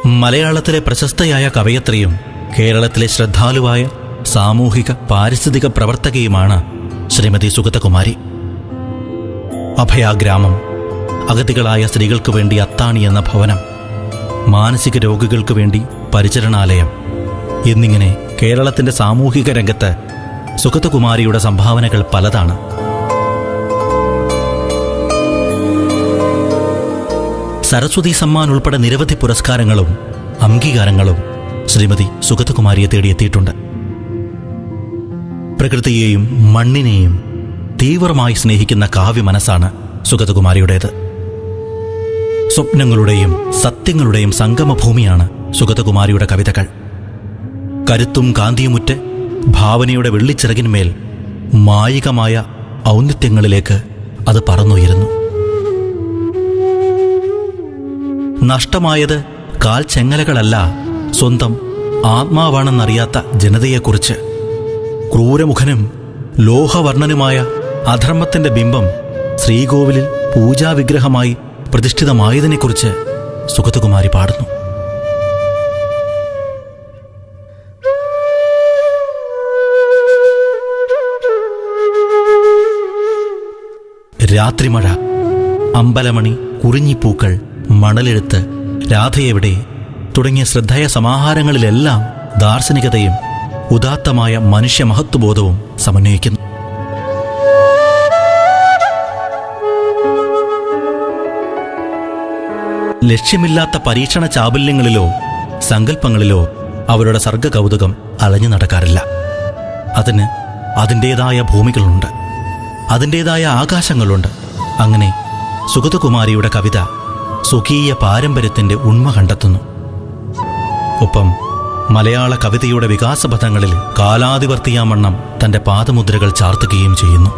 മലയാളത്തിലെ പ്രശസ്തയായ കവയത്രിയും കേരളത്തിലെ ശ്രദ്ധാലുവായ സാമൂഹിക പാരിസ്ഥിതിക പ്രവർത്തകയുമാണ് ശ്രീമതി സുഗതകുമാരി. അഭയാഗ്രാമം, അഗതികളായ സ്ത്രീകൾക്കു വേണ്ടി അത്താണി എന്ന ഭവനം, മാനസിക രോഗികൾക്കു വേണ്ടി പരിചരണാലയം എന്നിങ്ങനെ കേരളത്തിന്റെ സാമൂഹിക രംഗത്ത് സുഗതകുമാരിയുടെ സംഭാവനകൾ പലതാണ്. സരസ്വതി സമ്മാൻ ഉൾപ്പെടെ നിരവധി പുരസ്കാരങ്ങളും അംഗീകാരങ്ങളും ശ്രീമതി സുഗതകുമാരിയെ തേടിയെത്തിയിട്ടുണ്ട്. പ്രകൃതിയെയും മണ്ണിനെയും തീവ്രമായി സ്നേഹിക്കുന്ന കാവ്യ മനസ്സാണ് സുഗതകുമാരിയുടേത്. സ്വപ്നങ്ങളുടെയും സത്യങ്ങളുടെയും സംഗമഭൂമിയാണ് സുഗതകുമാരിയുടെ കവിതകൾ. കരുത്തും കാന്തിയുമുറ്റ് ഭാവനയുടെ വെള്ളിച്ചിറകിന്മേൽ മായികമായ ഔന്നിത്യങ്ങളിലേക്ക് അത് പറന്നുയരുന്നു. നഷ്ടമായത് കാൽ ചെങ്ങലകളല്ല, സ്വന്തം ആത്മാവാണെന്നറിയാത്ത ജനതയെക്കുറിച്ച്, ക്രൂരമുഖനും ലോഹവർണ്ണനുമായ അധർമ്മത്തിന്റെ ബിംബം ശ്രീകോവിലിൽ പൂജാവിഗ്രഹമായി പ്രതിഷ്ഠിതമായതിനെക്കുറിച്ച് സുഗതകുമാരി പാടുന്നു. രാത്രിമഴ, അമ്പലമണി, കുറിഞ്ഞിപ്പൂക്കൾ, മണലെഴുത്ത്, രാധയെവിടെ തുടങ്ങിയ ശ്രദ്ധേയ സമാഹാരങ്ങളിലെല്ലാം ദാർശനികതയും ഉദാത്തമായ മനുഷ്യമഹത്വബോധവും സമന്വയിക്കുന്നു. ലക്ഷ്യമില്ലാത്ത പരീക്ഷണ ചാബല്യങ്ങളിലോ സങ്കല്പങ്ങളിലോ അവരുടെ സർഗകൗതുകം അലഞ്ഞു നടക്കാറില്ല. അതിന് അതിൻ്റേതായ ഭൂമികളുണ്ട്, അതിൻ്റേതായ ആകാശങ്ങളുണ്ട്. അങ്ങനെ സുഗതകുമാരിയുടെ കവിത സ്വകീയ പാരമ്പര്യത്തിൻ്റെ ഉണ്മ കണ്ടെത്തുന്നു. ഒപ്പം മലയാള കവിതയുടെ വികാസപഥങ്ങളിൽ കാലാതിവർത്തിയാമണ്ണം തൻ്റെ പാദമുദ്രകൾ ചാർത്തുകയും ചെയ്യുന്നു.